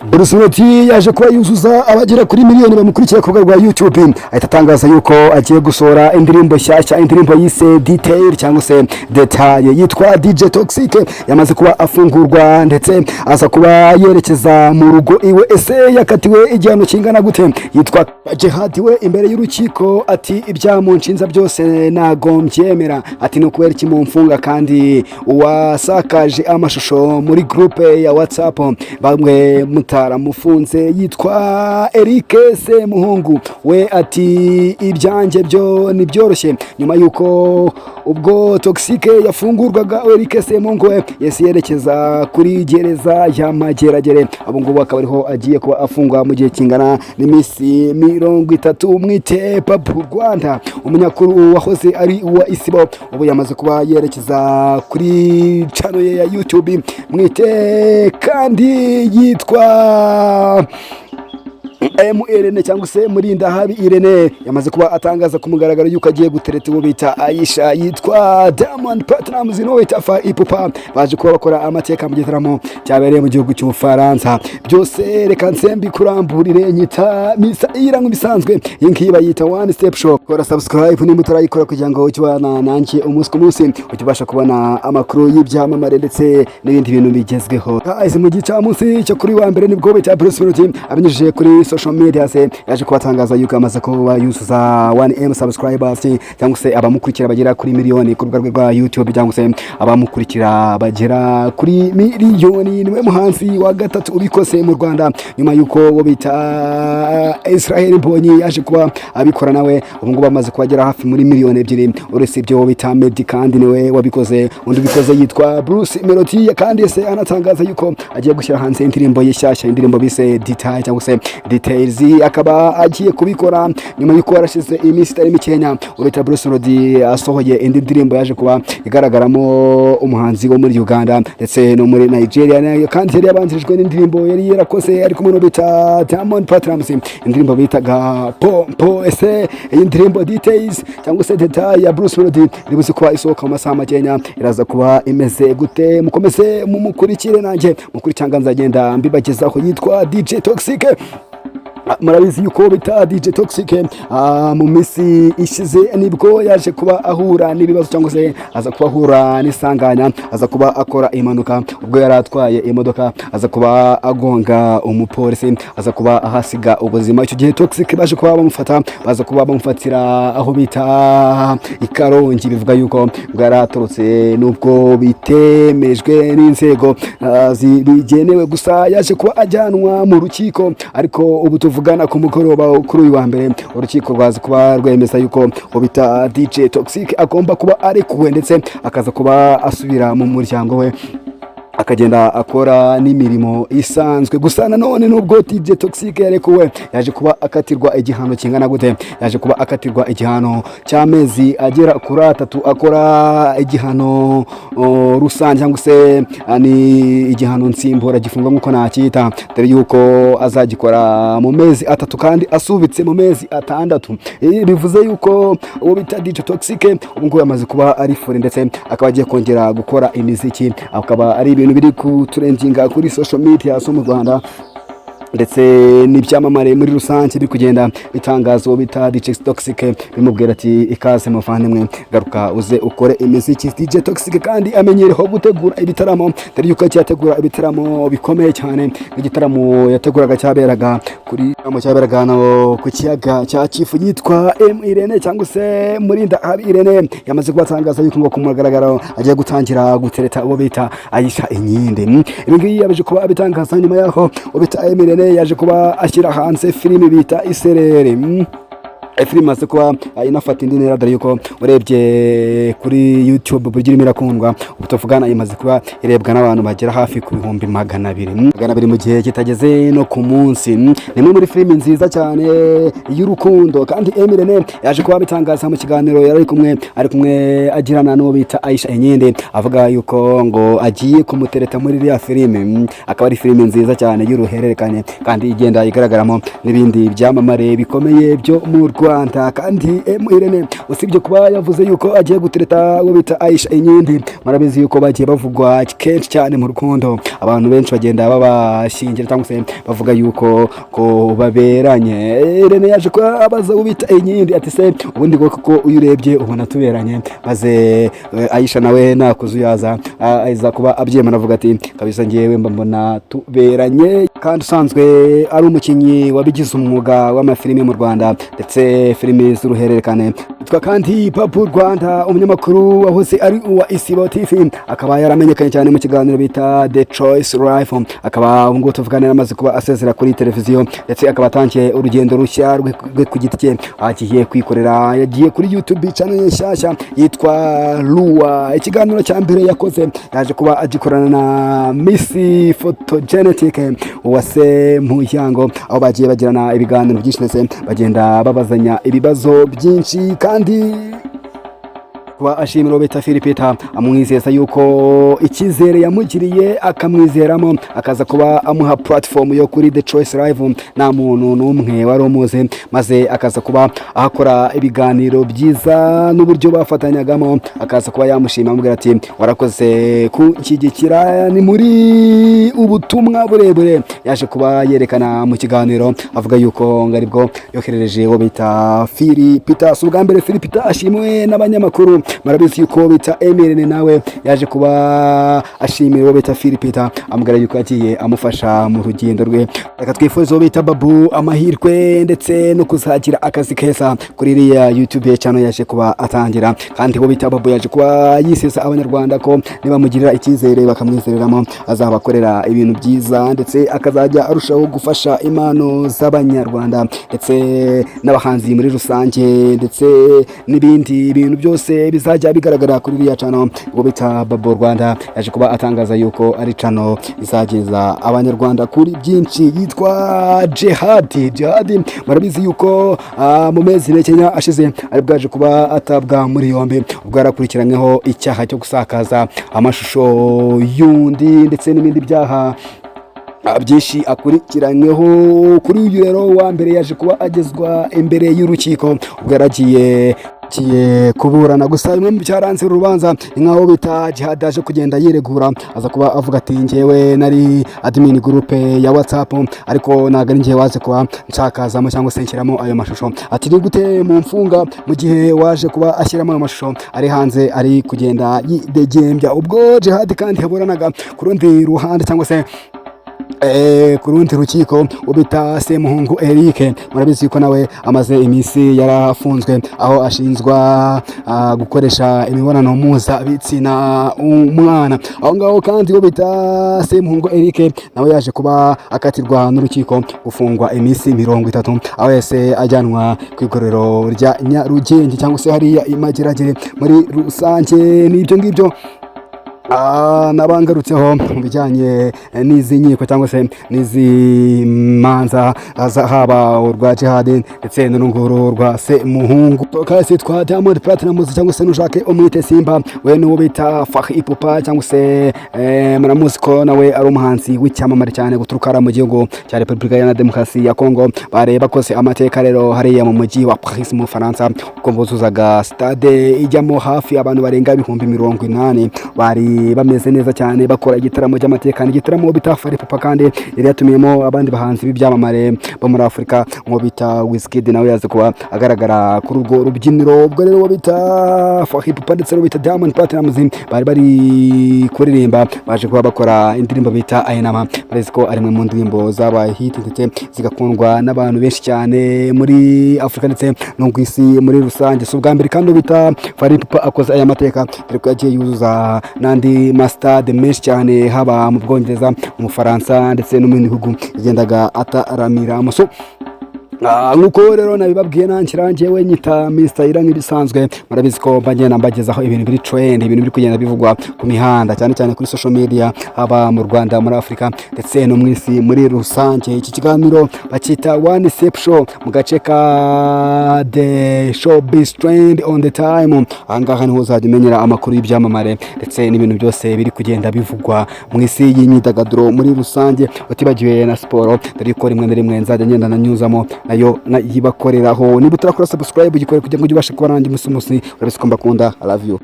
Bruce Melody yaje kuba yuzuza abagera kuri miliyoni bamukurikira ku rwa YouTube, ahita atangaza yuko agiye gusohora indirimbo nshyashya, indirimbo yise Detail cyangwa se Detail yitwa DJ Toxxxk. Yamaze kuba afungurwa ndetse aza kuba yerekeza mu rugo iwe. Ese yakatiwe igihano kingana gute? Yitwa Jihadiwe imbere y'urukiko ati ibyamunshinza byose nago mbyemera, ati no kubera kimumfunga kandi uwasakaje amashusho muri groupe ya WhatsApp bamwe mutaramufunze yitwa Eric Semuhungu we ati ibyanjye byo nibyoroshye. Nyuma yuko ubwo Toxxxk yafungurwaga, Eric Semuhungu we yesi yerekeza kuri gereza ya Mageragere. Abo ngubo akaba ariho agiye kuba afungwa mu gihe kingana n'imisi 30 mwite Papu Rwanda. Umunyakuru wahoze ari uwa Isibo ubu yamaze kuba yerekeza kuri channel ye ya YouTube mwite kandi yitwa Irena cyangwa se Murinda Habi Irene. Yamaze kuba atangaza ku mugaragaro yuko agiye gutereta uwo bita Aisha yitwa Diamond Platnumz no wita fa ipupa. Baje kuba bakora amateka mu gitaramo cyabereye mu gihugu cy'Ubufaransa. Byose reka nsembi kuramburire nyita misa irangu bisanzwe yinkiba yita one step shop. Kora subscribe ni mutarayikora kugira ngo ukibana nanjye umunsi ku munsi ukibasha kubona amakuru y'ibyamamare ndetse n'ibindi bintu bigezweho. Guys, mu gicamunsi cyo kuri wa mbere nibwo bita Bruce Melody abinyujije kuri social media se yaje kubatangaza yuko amaze kuba yuzuza 1M subscribers cyangwa se abamukurikira bagera kuri miliyoni ku rubuga rwa YouTube, cyangwa se abamukurikira bagera kuri miliyoni. Niwe muhanzi wa gatatu ubikose mu Rwanda nyuma yuko wo bita Israel Mbonyi yaje kuba abikora nawe. Ubu ngubu amaze kubagera hafi muri miliyoni 2 uretse ibyo wo bita Meddy kandi niwe wabikoze. Undi bikoze yitwa Bruce Melody kandi se anatangaza yuko agiye gushyira hanze indirimbo yishyashya, indirimbo bise Detail cyangwa se Details, akaba agiye kubikora nyuma yuko arashize iminsi itari mikenya ureta Bruce Melody asohoye indi ndirimbo yaje kuba igaragaramo umuhanzi wo muri Uganda ndetse no muri Nigeria, kandi yari yabanzirijwe n'indirimbo yari yarakoze ari kumwe no bita Diamond Platnumz, indirimbo bitaga Po. Ese iyi ndirimbo Details cyangwa se Detail ya Bruce Melody ribuze kuba isohoka mu masaha makenya iraza kuba imeze gute? Mukomeze mumukurikire nanjye mukurikiranga nzagenda mbibagezaho. Yitwa DJ Toxxxk. Murabizi yuko bita DJ Toxxxk mu misi ishize nibwo yaje kuba ahura n'ibibazo cyangwa se aza kuba ahura n'isanganya, aza kuba akora impanuka ubwo yari atwaye imodoka, aza kuba agonga umupolisi, aza kuba ahasiga ubuzima. Icyo gihe Toxxxk baje kuba bamufata, baza kuba bamufatira aho bita Ikarongi, bivuga yuko yari atorotse nubwo bitemejwe n'inzego zibigenewe. Gusa yaje kuba ajyanwa mu rukiko, ariko ubu tuvugana ku mugoroba kuri uyu wa mbere urukiko rwaza kuba rwemeza yuko ubita DJ Toxxxk agomba kuba arekuwe ndetse akaza kuba asubira mu muryango we akagenda akora n'imirimo isanzwe. Gusa nanone nubwo DJ Toxxxk yarekuwe yaje kuba akatirwa igihano kingana gute? Yaje kuba akatirwa igihano cy'amezi agera kuri 3 akora igihano rusange cyangwa se ni igihano nsimbura gifunga nkuko nakita, dore yuko azagikora mu mezi 3 kandi asubitse mu mezi 6. Bivuze yuko uwo bita DJ Toxxxk ubwo yamaze kuba ari furi ndetse akaba agiye kongera gukora imiziki, akaba ari ibintu biri ku trendinga kuri social media zo mu Rwanda ndetse n'ibyamamare muri rusange biri kugenda bitangaza uwo bita DJ Toxxxk bimubwira ati ikaze muvandimwe garuka uze ukore imiziki. DJ Toxxxk kandi amenyereho gutegura ibitaramo, dore yuko cyategura ibitaramo bikomeye cyane. Igitaramo yateguraga cyaberaga kuri cyaberaga no ku kiyaga cya Kifu yitwa Irene cyangwa se Murinda Habi Irene. Yamaze kubatangaza yuko ngo kumugaragaro agiye gutangira gutereta uwo bita Aisha inyinde. Ibi ngiyi yaje kuba abitangaza nyuma yaho ubita Irene yaje kuba ashyira hanze filime bita Iserere. Filime maze kuba inafata indi ntera, dore yuko urebye kuri YouTube buryo irimo irakundwa. Ubutavugana imaze kuba irebwa n'abantu bagera hafi ku 200 mu gihe kitageze no ku munsi. Ni muri filime nziza cyane y'urukundo, kandi Irene yaje kuba bitangaza mu kiganiro yari kumwe agirana n'uwo bita Aisha inyinde, avuga yuko ngo agiye kumutereta muri iriya filime. Akaba ari filime nziza cyane y'uruhererekanye kandi igenda igaragaramo n'ibindi byamamare bikomeye byo mu Rwanda. Kandi Irene usibye kuba yavuze yuko agiye gutereta uwo bita Aisha inyindi, murabizi yuko bagiye bavugwa kenshi cyane mu rukundo, abantu benshi bagenda babashingira cyangwa se bavuga yuko ko baberanye. Irene yaje ko abaza uwo bita inyindi ati se ubundi koko uyu urebye ubona tuberanye, maze Aisha nawe nakuzuyaza aiza kuba abyema navuga ati kabisa ngiyewe mbona tuberanye. Kandi usanzwe ari umukinnyi wabigize umwuga w'amafilimi mu Rwanda ndetse filimi z'uruhererekane. Yitwa kandi Babu Rwanda, umunyamakuru wahoze ari uwa Isibo TV, akaba yaramenyekanye cyane mu kiganiro bita The Choice Life. Akaba ubwo tuvuganira amaze kuba asezera kuri televiziyo ndetse akaba atangiye urugendo rushya rwe ku giti cye, agiye kwikorera, yagiye kuri YouTube channel nshyashya yitwa Luwa. Ikiganiro cya mbere yakoze yaje kuba agikorana na Miss Photogenetic Uwase Mpuyango, aho bagiye bagirana ibiganiro byinshi ndetse bagenda babazanya ibibazo byinshi. Kandi kuba ashimira bita Philipita amwizeza yuko ikizere yamugiriye akamwizeramo, akaza kuba amuha platform yo kuri The Choice Live nta muntu n'umwe wari umuze, maze akaza kuba ahakora ibiganiro byiza n'uburyo bafatanyagamo, akaza kuba yamushima amubwira ati warakoze kunshyigikira, ni muri ubutumwa burebure yaje kuba yerekana mu kiganiro, avuga yuko ngaribwo yoherereje uwo bita Philipita. Si ubwa mbere Philipita ashimwe n'abanyamakuru, marabizi yuko bita Irene nawe yaje kuba ashimira uwo bita Philipita, amubwira yuko agiye amufasha mu rugendo rwe. Reka twifuze uwo bita Babu amahirwe ndetse no kuzagira akazi keza kuri iriya YouTube channel yaje kuba atangira. Kandi uwo bita Babu yaje kuba yisesa abanyarwanda ko nibamugirira icyizere bakamwizereramo azabakorera ibintu byiza ndetse akazajya arushaho gufasha impano z'abanyarwanda ndetse n'abahanzi muri rusange ndetse n'ibindi bintu byose bizajya bigaragara kuri iriya channel ngo bita Babu Rwanda. Yaje kuba atangaza yuko ari channel izageza abanyarwanda kuri byinshi. Yitwa Jihad. Marabizi yuko mu mezi Kenya ashize ari bwaje kuba atabwa muri yombi, ubwo yarakurikiranyweho icyaha cyo gusakaza amashusho yundi ndetse n'ibindi byaha byinshi akurikiranyweho. Kuri uyu rero wa mbere yaje kuba agezwa imbere y'urukiko, ubwo yaragiye kuburana. Gusa imwe mu byaranze urubanza inkaho bita Jihad aje kugenda yiregura, aza kuba avuga ati ngewe nari admin group ya WhatsApp ariko naga ngiye waze kuba nshakazamo cyangwa se nshyiramo ayo mashusho. Ati ni gute mu mfunga mu gihe waje kuba ashyiramo ayo mashusho ari hanze ari kugenda yidegembya. Ubwo Jihad kandi yaburanaga ku rundi ruhande cyangwa se ku rundi rukiko ubita Semuhungu Eric, murabizi ko nawe amaze iminsi yarafunzwe aho ashinzwa gukoresha imibonano mpuzabitsina umwana. Aho ngaho kandi ubita Semuhungu Eric nawe yaje kuba akatirwa n'urukiko gufungwa iminsi 30, aho yese ajyanwa ku igororero rya Nyarugenge cyangwa se hariya Imageragere muri rusange. N'ibyo ngibyo nabangarutseho mu bijyanye n'izi nkiko cyangwa se n'izi manza haba urwa Jihad ndetse n'urunguru rwa Semuhungu. Kasi twa Diamond Platnumz cyangwa se nushake umwite Simba, we n'uwo bita Ipupa cyangwa se muramuzi ko nawe ari umuhanzi w'icyamamare cyane guturuka mu gihugu cya Repubulika ya Demokarasi ya Kongo. Bareba kose amateka rero hariya mu mujyi wa Paris mu Faransa, uko buzuzaga stade ijyamo hafi abantu barenga 80,000 bari bameze neza cyane bakora igitaramo cy'amateka. Igitaramo bita Ipupa kandi yari yatumiyemo abandi bahanzi b'ibyamamare bo muri Afrika ngo bita Wizkid, nawe yaje kuba agaragara kuri urwo rubyiniro. Ubwo rero bita Ipupa ndetse no bita Diamond Platnumz bari kuririmba, baje kuba bakora indirimbo bita Ainama, barezi ko ari mu ndirimbo zabaye hit ndetse zigakundwa n'abantu benshi cyane muri Afrika ndetse no ku isi muri rusange. So ubwa mbere kandi bita Ipupa akoze aya mateka ariko yagiye yuzuza nandi mastade menshi cyane haba mu Bwongereza, mu Faransa ndetse no mu bihugu yagendaga ataramira. So nkuko rero nabibabwiye nankirangiye we nyita Mr. Irena nk'ibisanzwe, murabizi ko bagenda mbagezaho ibintu biri trend, ibintu biri kugenda bivugwa ku mihanda cyane cyane kuri social media haba mu Rwanda, muri Afrika ndetse no mu isi muri rusange. Iki kiganiro bakita One Step Show mu gace ka The Showbiz Trend on the Time. Ahangaha niho uzajya amakuru y'ibyamamare ndetse n'ibintu byose biri kugenda bivugwa mu isi y'imyidagaduro muri rusange, utibagiwe na siporo, dore ko rimwe na rimwe nzajya ngenda nanyuzamo nayo yibakoreraho. Niba utarakora subscribe ugikore kugira ngo ujye ubasha kuba nanjye umunsi urabisuka mbakunda. I love you.